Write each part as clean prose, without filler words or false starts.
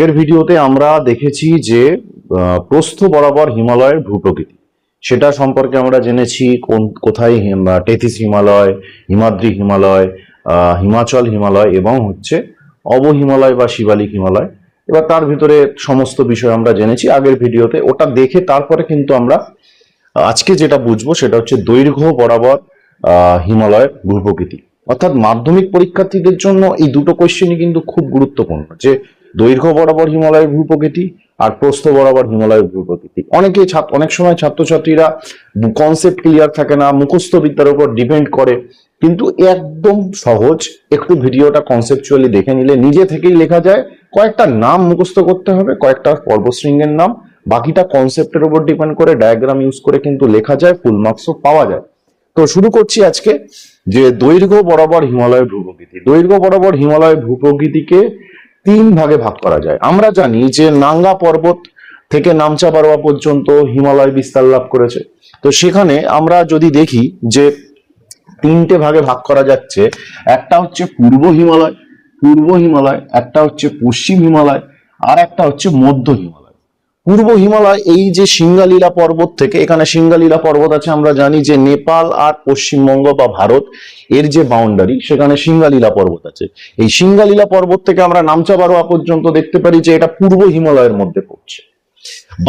আগের ভিডিওতে আমরা দেখেছি যে প্রস্থ বরাবর হিমালয়ের ভূপ্রকৃতি, সেটা সম্পর্কে আমরা জেনেছি কোথায় টেথিস হিমালয়, হিমাদ্রি হিমালয়, হিমাচল হিমালয় এবং অবহিমালয় বা শিবালিক হিমালয়। এবার তার ভিতরে সমস্ত বিষয় আমরা জেনেছি আগের ভিডিওতে। ওটা দেখে তারপরে কিন্তু আমরা আজকে যেটা বুঝবো সেটা হচ্ছে দৈর্ঘ্য বরাবর হিমালয়ের ভূপ্রকৃতি। অর্থাৎ মাধ্যমিক পরীক্ষার্থীদের জন্য এই দুটো কোয়েশ্চেনই কিন্তু খুব গুরুত্বপূর্ণ, যে দৈর্ঘ্য বরাবর হিমালয়ের ভূপ্রকৃতি আর প্রস্থ বরাবর হিমালয়ের ভূপ্রকৃতি। অনেক সময় ছাত্রছাত্রীরা কনসেপ্ট ক্লিয়ার থাকে না, মুখস্থ বিদ্যার উপর ডিপেন্ড করে, কিন্তু একদম সহজ। একটু ভিডিওটা কনসেপচুয়ালি দেখে নিলে নিজে থেকেই লেখা যায়। কয়েকটা নাম মুখস্থ করতে হবে, কয়েকটা পর্বতশৃঙ্গের নাম, বাকিটা কনসেপ্টের উপর ডিপেন্ড করে ডায়াগ্রাম ইউজ করে কিন্তু লেখা যায়, ফুল মার্কসও পাওয়া যায়। তো শুরু করছি আজকে যে দৈর্ঘ্য বরাবর হিমালয়ের ভূপ্রকৃতি। দৈর্ঘ্য বরাবর হিমালয়ের ভূপ্রকৃতিকে তিন ভাগে ভাগ করা যায়। আমরা জানি যে নাঙ্গা পর্বত থেকে নামচা বারোয়া পর্যন্ত হিমালয় বিস্তার লাভ করেছে। তো সেখানে আমরা যদি দেখি যে তিনটে ভাগে ভাগ করা যাচ্ছে। একটা হচ্ছে পূর্ব হিমালয়, একটা হচ্ছে পশ্চিম হিমালয়, আর একটা হচ্ছে মধ্য হিমালয়। পূর্ব হিমালয় এই যে সিঙ্গালীলা পর্বত থেকে, এখানে সিঙ্গালীলা পর্বত আছে, আমরা জানি যে নেপাল আর পশ্চিমবঙ্গ বা ভারত এর যে বাউন্ডারি, সেখানে সিঙ্গালীলা পর্বত আছে। এই সিঙ্গালীলা পর্বত থেকে আমরা নামচা বারোয়া পর্যন্ত দেখতে পারি যে এটা পূর্ব হিমালয়ের মধ্যে পড়ছে।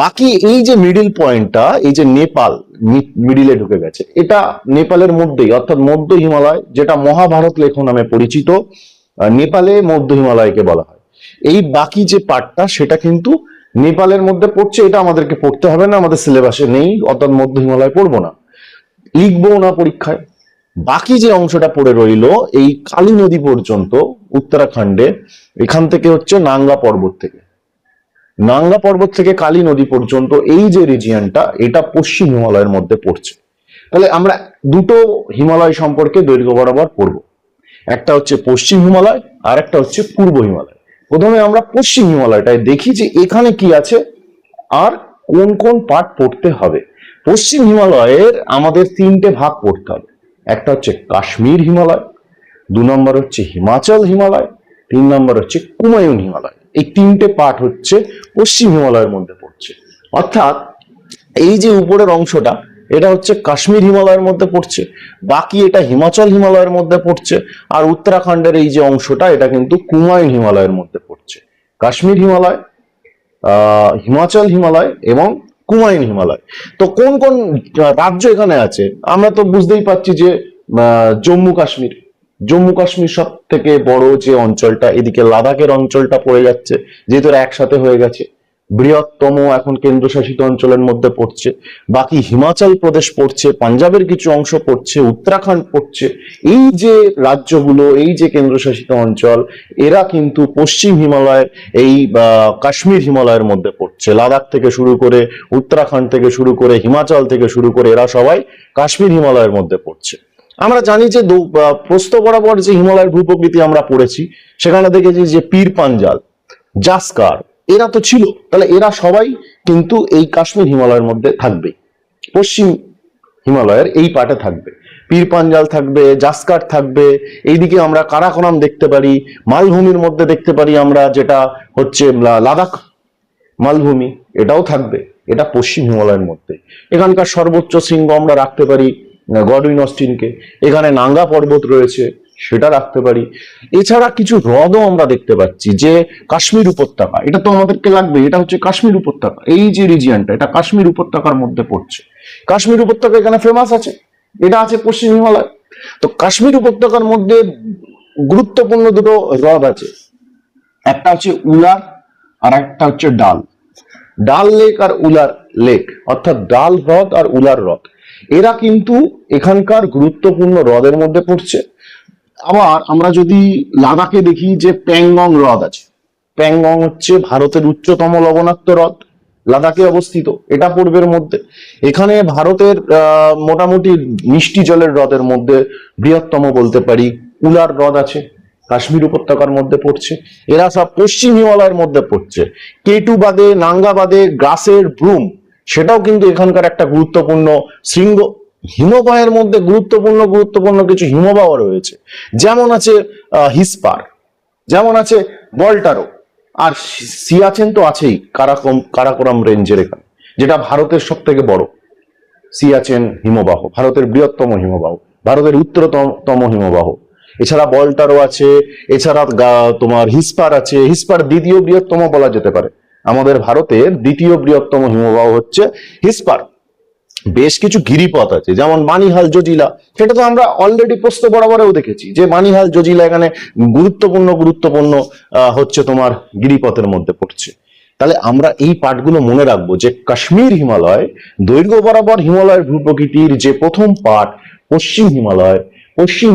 বাকি এই যে মিডিল পয়েন্টটা, এই যে নেপাল মিডিলে ঢুকে গেছে, এটা নেপালের মধ্যেই, অর্থাৎ মধ্য হিমালয়, যেটা মহাভারত লেখ নামে পরিচিত। নেপালে মধ্য হিমালয়কে বলা হয়। এই বাকি যে পার্টটা সেটা কিন্তু নেপালের মধ্যে পড়ছে। এটা আমাদেরকে পড়তে হবে না, আমাদের সিলেবাসে নেই, অর্থাৎ মধ্য হিমালয় পড়বো না, লিখবো না পরীক্ষায়। বাকি যে অংশটা পড়ে রইল এই কালী নদী পর্যন্ত উত্তরাখণ্ডে, এখান থেকে নাঙ্গা পর্বত থেকে কালী নদী পর্যন্ত এই যে রিজিয়নটা, এটা পশ্চিম হিমালয়ের মধ্যে পড়ছে। তাহলে আমরা দুটো হিমালয় সম্পর্কে দৈর্ঘ্য বরাবর পড়ব, একটা হচ্ছে পশ্চিম হিমালয় আর একটা হচ্ছে পূর্ব হিমালয়। প্রথমে আমরা পশ্চিম হিমালয়টায় দেখি যে এখানে কি আছে আর কোন কোন পার্ট পড়তে হবে। পশ্চিম হিমালয়ের আমাদের তিনটে ভাগ পড়তে হবে। একটা হচ্ছে কাশ্মীর হিমালয়, 2 নম্বর হচ্ছে হিমাচল হিমালয়, 3 নম্বর হচ্ছে কুমায়ুন হিমালয়। এই তিনটে পার্ট হচ্ছে পশ্চিম হিমালয়ের মধ্যে পড়ছে। অর্থাৎ এই যে উপরের অংশটা, এটা হচ্ছে কাশ্মীর হিমালয়ের মধ্যে পড়ছে, বাকি এটা হিমাচল হিমালয়ের মধ্যে পড়ছে, আর উত্তরাখণ্ডের এই যে অংশটা, এটা কিন্তু কুমায়ুন হিমালয়ের মধ্যে পড়ছে। কাশ্মীর হিমালয়, হিমাচল হিমালয় এবং কুমায়ুন হিমালয়। তো কোন কোন রাজ্য এখানে আছে আমরা তো বুঝতেই পারছি যে জম্মু কাশ্মীর সব থেকে বড় যে অঞ্চলটা, এদিকে লাদাখের অঞ্চলটা পড়ে যাচ্ছে, যেহেতু একসাথে হয়ে গেছে, বৃহত্তম এখন কেন্দ্রশাসিত অঞ্চলের মধ্যে পড়ছে। বাকি হিমাচল প্রদেশ পড়ছে, পাঞ্জাবের কিছু অংশ পড়ছে, উত্তরাখণ্ড পড়ছে। এই যে রাজ্যগুলো, এই যে কেন্দ্রশাসিত অঞ্চল, এরা কিন্তু পশ্চিম হিমালয়ের এই কাশ্মীর হিমালয়ের মধ্যে পড়ছে। লাদাখ থেকে শুরু করে, উত্তরাখণ্ড থেকে শুরু করে, হিমাচল থেকে শুরু করে, এরা সবাই কাশ্মীর হিমালয়ের মধ্যে পড়ছে। আমরা জানি যে প্রস্থ বরাবর যে হিমালয়ের ভূপ্রকৃতি আমরা পড়েছি, সেখানে দেখেছি যে পীর পাঞ্জাল, জাসকার, এরা তো ছিল। তাহলে এরা সবাই কিন্তু এই কাশ্মীর হিমালয়ের মধ্যে থাকবে, পশ্চিম হিমালয়ের এই পার্টে থাকবে। পীর পাঞ্জাল থাকবে, জাসকার থাকবে, এইদিকে আমরা কারাকোরাম দেখতে পারি, মালভূমির মধ্যে দেখতে পারি আমরা, যেটা হচ্ছে লাদাখ মালভূমি, এটাও থাকবে। এটা পশ্চিম হিমালয়ের মধ্যে। এখানকার সর্বোচ্চ শৃঙ্গ আমরা রাখতে পারি গডউইন অস্টিনকে। এখানে নাঙ্গা পর্বত রয়েছে, সেটা রাখতে পারি। এছাড়া কিছু হ্রদও আমরা দেখতে পাচ্ছি, যে কাশ্মীর উপত্যকা, এটা তো আমাদেরকে লাগবে। এটা হচ্ছে কাশ্মীর উপত্যকা, এই যে রিজিয়নটা, এটা কাশ্মীর উপত্যকার মধ্যে পড়ছে। কাশ্মীর উপত্যকা এখানে ফেমাস আছে, এটা আছে পশ্চিম হিমালয়। তো কাশ্মীর উপত্যকার মধ্যে গুরুত্বপূর্ণ দুটো হ্রদ আছে, একটা হচ্ছে উলার আর একটা হচ্ছে ডাল লেক আর উলার লেক, অর্থাৎ ডাল হ্রদ আর উলার হ্রদ, এরা কিন্তু এখানকার গুরুত্বপূর্ণ হ্রদের মধ্যে পড়ছে। আবার আমরা যদি লাদাখে দেখি যে প্যাংগং হ্রদ আছে, প্যাংগং হচ্ছে ভারতের উচ্চতম লবণাক্ত হ্রদ, লাদাখে অবস্থিত, এটা পূর্বের মধ্যে। এখানে ভারতের মোটামুটি মিষ্টি জলের হ্রদের মধ্যে বৃহত্তম বলতে পারি উলার হ্রদ আছে, কাশ্মীর উপত্যকার মধ্যে পড়ছে। এরা সব পশ্চিম হিমালয়ের মধ্যে পড়ছে। কেটু বাদে, নাঙ্গা বাদে, গ্রাসের ব্রুম, সেটাও কিন্তু এখানকার একটা গুরুত্বপূর্ণ শৃঙ্গ। হিমবাহের মধ্যে গুরুত্বপূর্ণ কিছু হিমবাহ রয়েছে, যেমন আছে হিসপার, যেমন আছে বল্টারো, আর সিয়াচেন তো আছেই কারাকোরাম রেঞ্জের এখানে, যেটা ভারতের সব থেকে বড় সিয়াচেন হিমবাহ, ভারতের বৃহত্তম হিমবাহ, ভারতের উত্তরতম হিমবাহ। এছাড়া বল্টারও আছে, এছাড়া তোমার হিসপার আছে, হিসপার দ্বিতীয় বৃহত্তম বলা যেতে পারে। আমাদের ভারতের দ্বিতীয় বৃহত্তম হিমবাহ হচ্ছে হিসপার। বেশ কিছু গিরিপথ আছে, যেমন মানিহাল জজিলা, সেটা তো আমরা অলরেডি প্রস্থ বরাবরেও দেখেছি যে মানিহাল জজিলা এখানে গুরুত্বপূর্ণ হচ্ছে তোমার গিরিপথের মধ্যে পড়ছে। তাহলে আমরা এই পাঠগুলো মনে রাখবো যে কাশ্মীর হিমালয়, দৈর্ঘ্য বরাবর হিমালয়ের ভূপ্রকৃতির যে প্রথম পাঠ পশ্চিম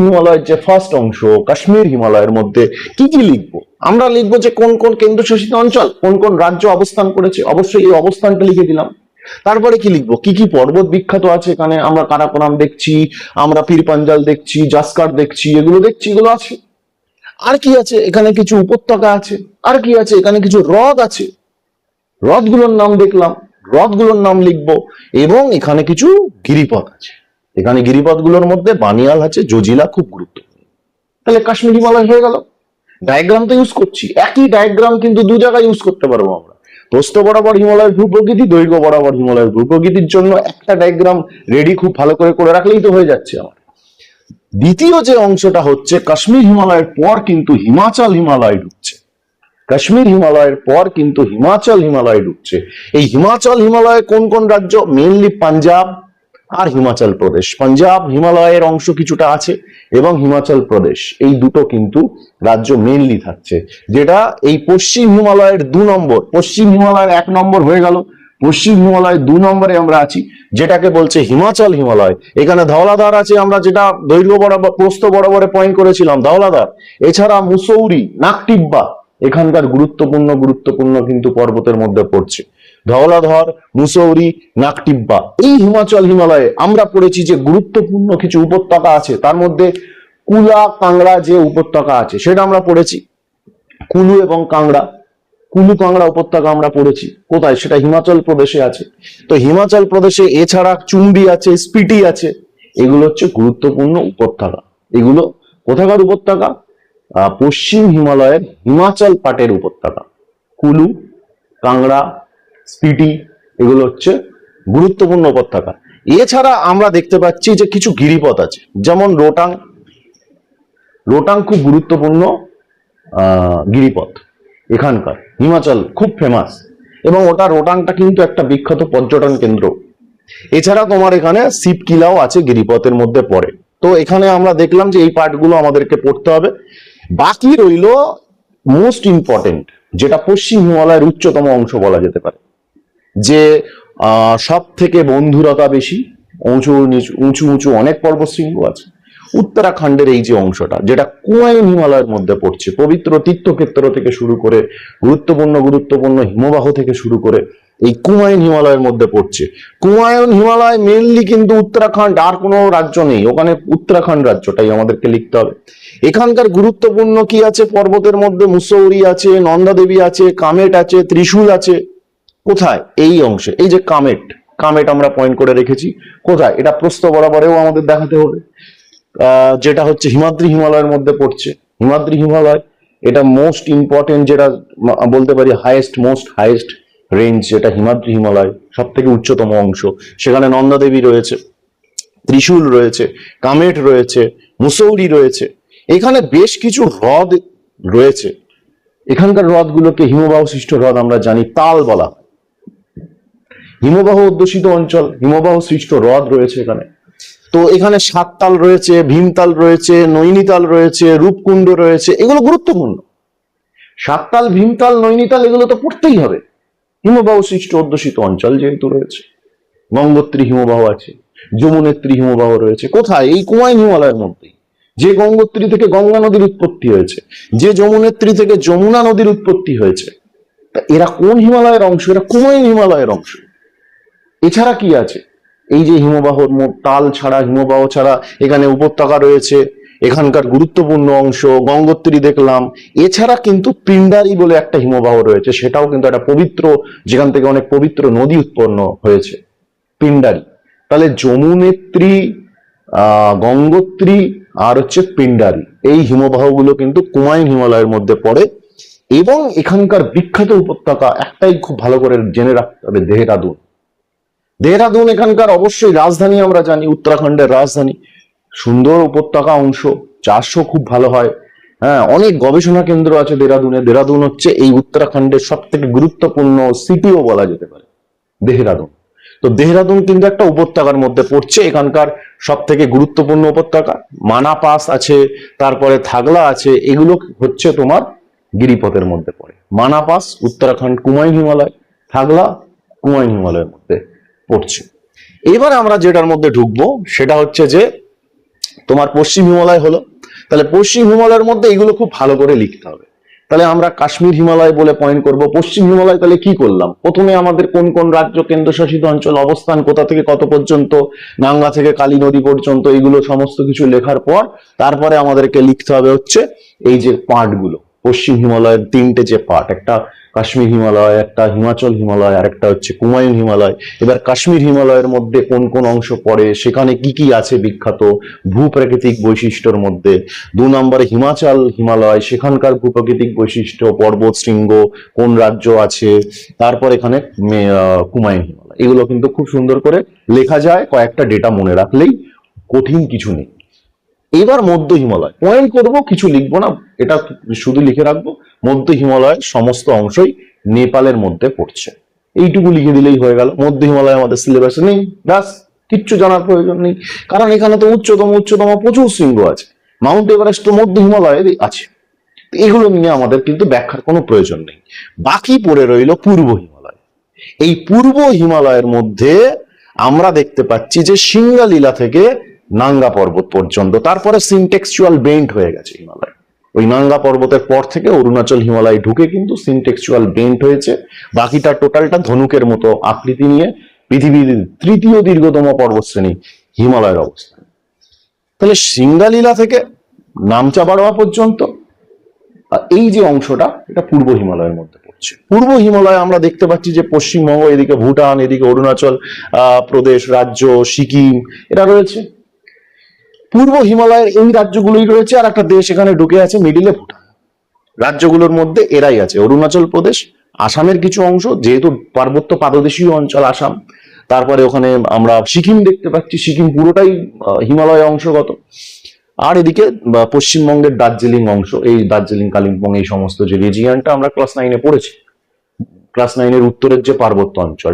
হিমালয়ের যে ফার্স্ট অংশ কাশ্মীর হিমালয়ের মধ্যে কি কি লিখবো? আমরা লিখবো যে কোন কোন কেন্দ্রশাসিত অঞ্চল, কোন কোন রাজ্য অবস্থান করেছে, অবশ্যই এই অবস্থানটা লিখে দিলাম। তারপরে কি লিখবো, কি কি পর্বত বিখ্যাত আছে এখানে, আমরা কারাকোরাম দেখছি, আমরা পীর পাঞ্জাল দেখছি, জাসকার দেখছি, এগুলো আছে। আর কি আছে, এখানে কিছু উপত্যকা আছে, আর কি আছে, এখানে কিছু হ্রদ আছে, হ্রদগুলোর নাম দেখলাম, হ্রদগুলোর নাম লিখবো। এবং এখানে কিছু গিরিপথ আছে, এখানে গিরিপথগুলোর মধ্যে বানিয়াল আছে, জজিলা খুব গুরুত্বপূর্ণ। তাহলে কাশ্মীর হিমালয় হয়ে গেল। ডায়াগ্রাম তো ইউজ করছি, একই ডায়াগ্রাম কিন্তু দু জায়গায় ইউজ করতে পারবো আমরা। প্রস্থ বরাবর হিমালয়ের ভূপ্রকৃতি, দৈর্ঘ্য বরাবর হিমালয়ের ভূপ্রকৃতির জন্য একটা ডায়াগ্রাম রেডি খুব ভালো করে রাখলেই তো হয়ে যাচ্ছে আমার। দ্বিতীয় যে অংশটা হচ্ছে কাশ্মীর হিমালয়ের পর কিন্তু হিমাচল হিমালয় ঢুকছে, কাশ্মীর হিমালয়ের পর কিন্তু হিমাচল হিমালয় ঢুকছে। এই হিমাচল হিমালয়ে কোন কোন রাজ্য? মেইনলি পাঞ্জাব আর হিমাচল প্রদেশ। পাঞ্জাব হিমালয়ের অংশ কিছুটা আছে এবং হিমাচল প্রদেশ, এই দুটো কিন্তু রাজ্য মেইনলি থাকছে। যেটা এই পশ্চিম হিমালয়ের 2 নম্বর, পশ্চিম হিমালয়ের 1 নম্বর হয়ে গেল, পশ্চিম হিমালয় 2 নম্বরে আমরা আছি, যেটাকে বলছে হিমাচল হিমালয়। এখানে ধওলাধার আছে, আমরা যেটা দৈর্ঘ্য বরাবর প্রস্থ বরাবরে পয়েন্ট করেছিলাম, ধওলাধার। এছাড়া মুসৌরি, নাকটিব্বা এখানকার গুরুত্বপূর্ণ কিন্তু পর্বতের মধ্যে পড়ছে। ধওলাধর, মুসৌরি, নাকটিব্বা, এই হিমাচল হিমালয়ে আমরা পড়েছি যে গুরুত্বপূর্ণ কিছু উপত্যকা আছে, তার মধ্যে কুলা কাংড়া যে উপত্যকা আছে সেটা আমরা পড়েছি। কুলু এবং কাংড়া, কুলু কাংড়া উপত্যকা আমরা পড়েছি কোথায়, সেটা হিমাচল প্রদেশে আছে। তো হিমাচল প্রদেশে এছাড়া চুম্বি আছে, স্পিটি আছে, এগুলো হচ্ছে গুরুত্বপূর্ণ উপত্যকা। এগুলো কোথাকার উপত্যকা? পশ্চিম হিমালয়ের হিমাচল পাটের উপত্যকা। কুলু, কাংড়া, স্পিটি এগুলো হচ্ছে গুরুত্বপূর্ণ উপত্যকা। এছাড়া আমরা দেখতে পাচ্ছি যে কিছু গিরিপথ আছে, যেমন রোটাং। রোটাং খুব গুরুত্বপূর্ণ গিরিপথ এখানকার, হিমাচল খুব ফেমাস, এবং ওটা রোটাংটা কিন্তু একটা বিখ্যাত পর্যটন কেন্দ্র। এছাড়া তোমার এখানে শিবকিলাও আছে, গিরিপথের মধ্যে পড়ে। তো এখানে আমরা দেখলাম যে এই পার্টগুলো আমাদেরকে পড়তে হবে। বাকি রইল মোস্ট ইম্পর্টেন্ট, যেটা পশ্চিম হিমালয়ের উচ্চতম অংশ বলা যেতে পারে, যে সব থেকে বন্ধুরতা বেশি, উঁচু অনেক পর্বতশৃঙ্গ আছে। উত্তরাখণ্ডের এই যে অংশটা, যেটা কুমায়ুন হিমালয়ের মধ্যে পড়ছে, পবিত্র তীর্থক্ষেত্র থেকে শুরু করে গুরুত্বপূর্ণ হিমবাহ থেকে শুরু করে এই কুমায়ুন হিমালয়ের মধ্যে পড়ছে। কুমায়ুন হিমালয় মেনলি কিন্তু উত্তরাখণ্ড, আর কোনো রাজ্য নেই ওখানে, উত্তরাখণ্ড রাজ্যটাই আমাদেরকে লিখতে হবে। এখানকার গুরুত্বপূর্ণ কি আছে পর্বতের মধ্যে? মুসৌরি আছে, নন্দা দেবী আছে, কামেট আছে, ত্রিশূল আছে। কোথায়? এই অংশে, এই যে কামেট আমরা পয়েন্ট করে রেখেছি। কোথায়? এটা প্রস্থ বরাবরেও আমাদের দেখাতে হবে, যেটা হচ্ছে হিমাদ্রি হিমালয়ের মধ্যে পড়ছে। হিমাদ্রি হিমালয় এটা মোস্ট ইম্পর্টেন্ট, যেটা বলতে পারি মোস্ট হাইয়েস্ট রেঞ্জ, যেটা হিমাদ্রি হিমালয় সব থেকে উচ্চতম অংশ। সেখানে নন্দা দেবী রয়েছে, ত্রিশূল রয়েছে, কামেট রয়েছে, মুসৌরি রয়েছে। এখানে বেশ কিছু হ্রদ রয়েছে, এখানকার হ্রদগুলোকে হিমবাহ সৃষ্ট হ্রদ আমরা জানি, তাল বলা হয়। হিমবাহ অধ্যুষিত অঞ্চল, হিমবাহ সৃষ্ট হ্রদ রয়েছে এখানে। তো এখানে সাততাল রয়েছে, ভীমতাল রয়েছে, নৈনিতাল রয়েছে, রূপকুণ্ড রয়েছে, এগুলো গুরুত্বপূর্ণ। সাততাল, ভীমতাল, নৈনিতাল এগুলো তো পড়তেই হবে, হিমবাহ সৃষ্ট অধ্যুষিত অঞ্চল যেহেতু রয়েছে। গঙ্গোত্রী হিমবাহ আছে, যমুনেত্রী হিমবাহ রয়েছে। কোথায়? এই কুমায়ুন হিমালয়ের মধ্যেই। যে গঙ্গোত্রী থেকে গঙ্গা নদীর উৎপত্তি হয়েছে, যে যমুনেত্রী থেকে যমুনা নদীর উৎপত্তি হয়েছে, তা এরা কোন হিমালয়ের অংশ? এরা কুমায়ুন হিমালয়ের অংশ। এছাড়া কি আছে? এই যে হিমবাহ, তাল ছাড়া, হিমবাহ ছাড়া এখানে উপত্যকা রয়েছে, এখানকার গুরুত্বপূর্ণ অংশ গঙ্গোত্রী দেখলাম। এছাড়া কিন্তু পিন্ডারি বলে একটা হিমবাহ রয়েছে, সেটাও কিন্তু একটা পবিত্র, যেখান থেকে অনেক পবিত্র নদী উৎপন্ন হয়েছে, পিন্ডারি। তাহলে যমুনেত্রী, গঙ্গোত্রী আর হচ্ছে পিন্ডারি, এই হিমবাহগুলো কিন্তু কুমায়ুন হিমালয়ের মধ্যে পড়ে। এবং এখানকার বিখ্যাত উপত্যকা একটাই খুব ভালো করে জেনে রাখতে হবে, দেহরাদুন। দেহরাদুন এখানকার অবশ্যই রাজধানী, আমরা জানি উত্তরাখণ্ডের রাজধানী। সুন্দর উপত্যকা অংশ, চাষও খুব ভালো হয়। হ্যাঁ, অনেক গবেষণা কেন্দ্র আছে দেহরাদুনে। দেহরাদুন হচ্ছে এই উত্তরাখণ্ডের সব থেকে গুরুত্বপূর্ণ সিটিও বলা যেতে পারে দেহরাদুন। তো দেহরাদুন কিন্তু একটা উপত্যকার মধ্যে পড়ছে। এখানকার সব থেকে গুরুত্বপূর্ণ উপত্যকা মানা পাস আছে, তারপরে থাগলা আছে, এগুলো হচ্ছে তোমার গিরিপথের মধ্যে পড়ে। মানা পাস উত্তরাখণ্ড কুমায়ুন হিমালয়, থাগলা কুমায়ুন হিমালয়ের মধ্যে পড়ছে। এবার আমরা যেটার মধ্যে ঢুকবো সেটা হচ্ছে যে তোমার পশ্চিম হিমালয় হলো। তাহলে পশ্চিম হিমালয়ের মধ্যে এগুলো খুব ভালো করে লিখতে হবে। তাহলে আমরা কাশ্মীর হিমালয় বলে পয়েন্ট করব। পশ্চিম হিমালয় তাহলে কি করলাম, প্রথমে আমাদের কোন কোন রাজ্য কেন্দ্রশাসিত অঞ্চল অবস্থান, কোথা থেকে কত পর্যন্ত, নাঙ্গা থেকে কালী নদী পর্যন্ত, এগুলো সমস্ত কিছু লেখার পর তারপরে আমাদেরকে লিখতে হবে হচ্ছে এই যে পার্টগুলো, পশ্চিম হিমালয়ের তিনটে যে পার্ট, একটা কাশ্মীর হিমালয়, একটা হিমাচল হিমালয়, আর একটা হচ্ছে কুমায়ুন হিমালয়। এবার কাশ্মীর হিমালয়ের মধ্যে কোন কোন অংশ পড়ে, সেখানে কি কি আছে বিখ্যাত ভূপ্রাকৃতিক বৈশিষ্ট্যের মধ্যে। 2 নম্বরে হিমাচল হিমালয়, সেখানকার ভূপ্রাকৃতিক বৈশিষ্ট্য, পর্বত শৃঙ্গ, কোন রাজ্য আছে। তারপর এখানে কুমায়ুন হিমালয়। এগুলো কিন্তু খুব সুন্দর করে লেখা যায়, কয়েকটা ডেটা মনে রাখলেই, কঠিন কিছু নেই। এবার মধ্য হিমালয় পয়েন্ট করব, কিছু লিখবো না, এটা শুধু লিখে রাখবো মধ্য হিমালয়ের সমস্ত অংশই নেপালের মধ্যে পড়ছে। এইটুকু লিখে দিলেই হয়ে গেল। মধ্য হিমালয় আমাদের সিলেবাসে নেই, ব্যাস, কিচ্ছু জানার প্রয়োজন নেই, কারণ এখানে তো উচ্চতম উচ্চতম প্রচুর শৃঙ্গ আছে। মাউন্ট এভারেস্ট তো মধ্য হিমালয়ে আছে। এগুলো নিয়ে আমাদের কিন্তু ব্যাখ্যার কোনো প্রয়োজন নেই। বাকি পড়ে রইল পূর্ব হিমালয়। এই পূর্ব হিমালয়ের মধ্যে আমরা দেখতে পাচ্ছি যে সিঙ্গালীলা থেকে নাঙ্গা পর্বত পর্যন্ত, তারপরে সিনটেক্সচুয়াল বেন্ট হয়ে গেছে হিমালয়। ওই নাঙ্গা পর্বতের পর থেকে অরুণাচল হিমালয় ঢুকে কিন্তু সিনটেক্সচুয়াল বেন্ট হয়েছে। বাকিটা টোটালটা ধনুকের মতো আকৃতি নিয়ে পৃথিবীর তৃতীয় দীর্ঘতম পর্বতশ্রেণী হিমালয়ের অবস্থান। তাহলে সিঙ্গালীলা থেকে নামচা বারোয়া পর্যন্ত এই যে অংশটা, এটা পূর্ব হিমালয়ের মধ্যে পড়ছে। পূর্ব হিমালয় আমরা দেখতে পাচ্ছি যে পশ্চিমবঙ্গ, এদিকে ভুটান, এদিকে অরুণাচল প্রদেশ রাজ্য, সিকিম, এরা রয়েছে। পূর্ব হিমালয়ের এই রাজ্যগুলোই রয়েছে, আর একটা দেশ এখানে ঢুকে আছে মিডিলে, ভুটান। রাজ্যগুলোর মধ্যে এরাই আছে। অরুণাচল প্রদেশ, আসামের কিছু অংশ, যেহেতু পার্বত্য পাদদেশীয় অঞ্চল আসাম। তারপরে ওখানে আমরা সিকিম দেখতে পাচ্ছি, সিকিম পুরোটাই হিমালয় অংশগত। আর এদিকে পশ্চিমবঙ্গের দার্জিলিং অংশ, এই দার্জিলিং কালিম্পং এই সমস্ত যে রিজিয়নটা আমরা ক্লাস 9-এ পড়েছি, ক্লাস 9-এর উত্তরের যে পার্বত্য অঞ্চল,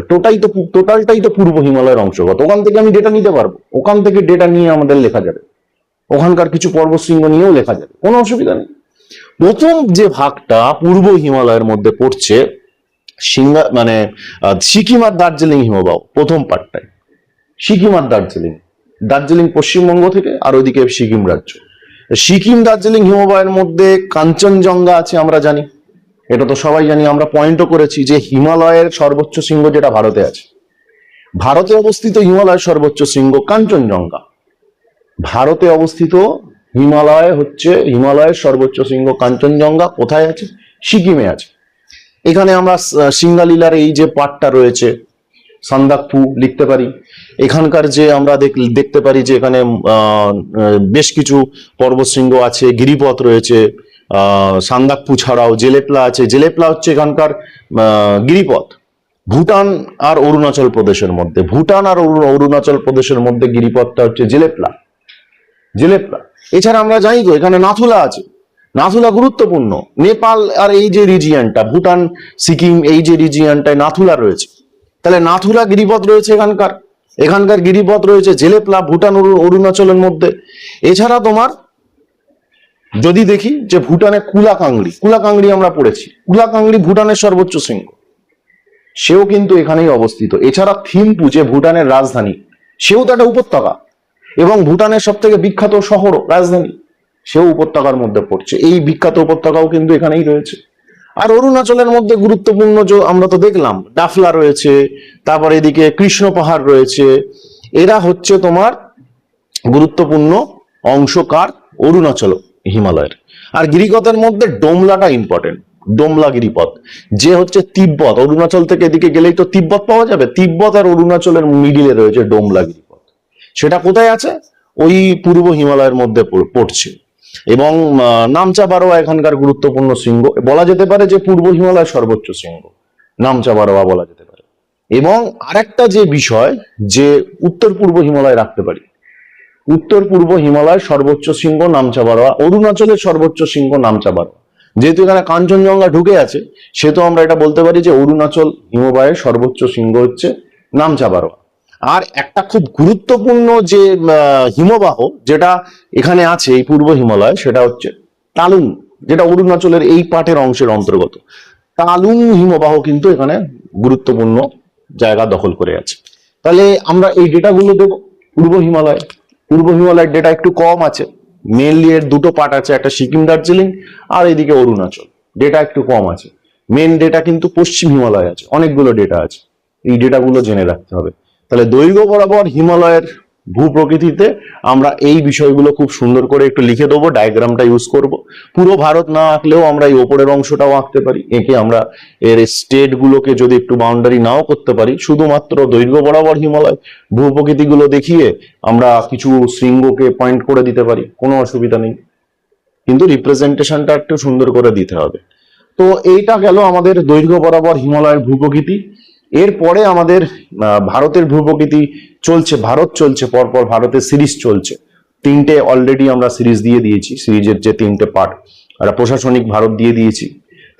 টোটালটাই তো পূর্ব হিমালয়ের অংশগত। ওখান থেকে আমি ডেটা নিতে পারবো, ওখান থেকে ডেটা নিয়ে আমাদের লেখা যাবে, ওখানকার কিছু পর্বতশৃঙ্গ নিয়েও লেখা যাবে, কোনো অসুবিধা নেই। প্রথম যে ভাগটা পূর্ব হিমালয়ের মধ্যে পড়ছে, মানে সিকিম আর দার্জিলিং হিমবাহ, প্রথম পার্টটাই সিকিম আর দার্জিলিং। দার্জিলিং পশ্চিমবঙ্গ থেকে, আর ওইদিকে সিকিম রাজ্য। সিকিম দার্জিলিং হিমবাহের মধ্যে কাঞ্চনজঙ্ঘা আছে, আমরা জানি, এটা তো সবাই জানি, আমরা পয়েন্টও করেছি যে হিমালয়ের সর্বোচ্চ শৃঙ্গ যেটা ভারতে আছে, ভারতে অবস্থিত হিমালয়ের সর্বোচ্চ শৃঙ্গ কাঞ্চনজঙ্ঘা। ভারতে অবস্থিত হিমালয় হচ্ছে হিমালয়ের সর্বোচ্চ শৃঙ্গ কাঞ্চনজঙ্ঘা। কোথায় আছে? সিকিমে আছে। এখানে আমরা সিঙ্গালীলার এই যে পার্টটা রয়েছে, সান্দাকফু লিখতে পারি। এখানকার যে আমরা দেখতে পারি যে এখানে বেশ কিছু পর্বতশৃঙ্গ আছে, গিরিপথ রয়েছে। সান্দাকফু ছাড়াও জেলেপলা আছে, জেলেপলা হচ্ছে এখানকার গিরিপথ। ভুটান আর অরুণাচল প্রদেশের মধ্যে, ভুটান আর অরুণাচল প্রদেশের মধ্যে গিরিপথটা হচ্ছে জেলেপলা। জেলেপলা এছাড়া আমরা জানি তো এখানে নাথুলা আছে, নাথুলা গুরুত্বপূর্ণ। নেপাল আর এই যে রিজিয়নটা, ভুটান সিকিম এই যে রিজিয়নটায় নাথুলা রয়েছে, তাহলে নাথুলা গিরিপথ রয়েছে এখানকার গিরিপথ রয়েছে জেলেপলা, ভুটান অরুণাচলের মধ্যে। এছাড়া তোমার যদি দেখি যে ভুটানে কুলাকাংড়ি আমরা পড়েছি, কুলাকাংড়ি ভুটানের সর্বোচ্চ শৃঙ্গ, সেও কিন্তু এখানেই অবস্থিত। এছাড়া থিম্পু যে ভুটানের রাজধানী, সেও তো একটা উপত্যকা, এবং ভুটানের সব থেকে বিখ্যাত শহর রাজধানী, সেও উপত্যকার মধ্যে পড়ছে। এই বিখ্যাত উপত্যকাও কিন্তু এখানেই রয়েছে। আর অরুণাচলের মধ্যে গুরুত্বপূর্ণ যে আমরা তো দেখলাম, ডাফলা রয়েছে, তারপর এদিকে কৃষ্ণ পাহাড় রয়েছে। এরা হচ্ছে তোমার গুরুত্বপূর্ণ অংশকার অরুণাচল হিমালয়ের। আর গিরিপথের মধ্যে ডোমলাটা ইম্পর্টেন্ট, ডোমলা গিরিপথ, যে হচ্ছে তিব্বত, অরুণাচল থেকে এদিকে গেলেই তো তিব্বত পাওয়া যাবে, তিব্বত আর অরুণাচলের মিডিলে রয়েছে ডোমলা গিরিপথ। সেটা কোথায় আছে? ওই পূর্ব হিমালয়ের মধ্যে পড়ছে। এবং নামচা বারোয়া এখানকার গুরুত্বপূর্ণ শৃঙ্গ, বলা যেতে পারে যে পূর্ব হিমালয়ের সর্বোচ্চ শৃঙ্গ নামচা বারোয়া বলা যেতে পারে। এবং আরেকটা যে বিষয়, যে উত্তর পূর্ব হিমালয় রাখতে পারি, উত্তর পূর্ব হিমালয়ের সর্বোচ্চ শৃঙ্গ নামচা বারোয়া, অরুণাচলের সর্বোচ্চ শৃঙ্গ নামচা বারোয়া। যেহেতু এখানে কাঞ্চনজঙ্ঘা ঢুকে আছে, সেহেতু আমরা এটা বলতে পারি যে অরুণাচল হিমবাহের সর্বোচ্চ শৃঙ্গ হচ্ছে নামচা বারোয়া। আর একটা খুব গুরুত্বপূর্ণ যে হিমবাহ যেটা এখানে আছে এই পূর্ব হিমালয়, সেটা হচ্ছে তালুং, যেটা অরুণাচলের এই পাটের অংশের অন্তর্গত। তালুং হিমবাহ কিন্তু এখানে গুরুত্বপূর্ণ জায়গা দখল করে আছে। তাহলে আমরা এই ডেটাগুলো দেবো। পূর্ব হিমালয়ের ডেটা একটু কম আছে, মেনলি এর দুটো পার্ট আছে, একটা সিকিম দার্জিলিং আর এদিকে অরুণাচল, ডেটা একটু কম আছে। মেন ডেটা কিন্তু পশ্চিম হিমালয় আছে, অনেকগুলো ডেটা আছে, এই ডেটাগুলো জেনে রাখতে হবে। তাহলে দৈর্ঘ্য বরাবর হিমালয়ের ভূপ্রকৃতিতে আমরা এই বিষয়গুলো খুব সুন্দর করে একটু লিখে দেবো, ডায়াগ্রামটা ইউজ করব। পুরো ভারত না আঁকলেও আমরা এই ওপরের অংশটাও আঁকতে পারি, এঁকে আমরা এর স্টেট গুলোকে যদি একটু বাউন্ডারি নাও করতে পারি, শুধুমাত্র দৈর্ঘ্য বরাবর হিমালয় ভূপ্রকৃতিগুলো দেখিয়ে আমরা কিছু শৃঙ্গকে পয়েন্ট করে দিতে পারি, কোনো অসুবিধা নেই, কিন্তু রিপ্রেজেন্টেশনটা একটু সুন্দর করে দিতে হবে। তো এইটা গেল আমাদের দৈর্ঘ্য বরাবর হিমালয়ের ভূপ্রকৃতি। এরপরে আমাদের ভারতের ভূপ্রকৃতি চলছে, ভারত চলছে, পরপর ভারতের সিরিজ চলছে, তিনটে অলরেডি আমরা সিরিজ দিয়ে দিয়েছি, সিরিজের যে তিনটে পার্ট, একটা প্রশাসনিক ভারত দিয়ে দিয়েছি,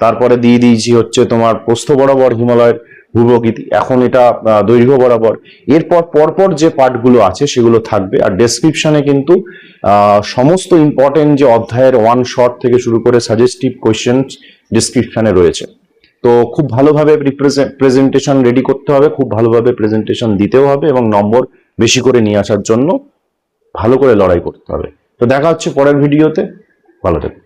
তারপরে দিয়ে দিয়েছি হচ্ছে তোমার প্রস্থ বরাবর হিমালয়ের ভূপ্রকৃতি, এখন এটা দৈর্ঘ্য বরাবর। এরপর পরপর যে পার্টগুলো আছে সেগুলো থাকবে। আর ডেসক্রিপশনে কিন্তু সমস্ত ইম্পর্টেন্ট যে অধ্যায়ের ওয়ান শট থেকে শুরু করে সাজেস্টিভ কোয়েশ্চেন ডেসক্রিপশনে রয়েছে। তো খুব ভালোভাবে প্রেজেন্টেশন রেডি করতে হবে, খুব ভালোভাবে প্রেজেন্টেশন দিতেও হবে, এবং নম্বর বেশি করে নিয়ে আসার জন্য ভালো করে লড়াই করতে হবে। তো দেখা হচ্ছে পরের ভিডিওতে, ভালো থেকো।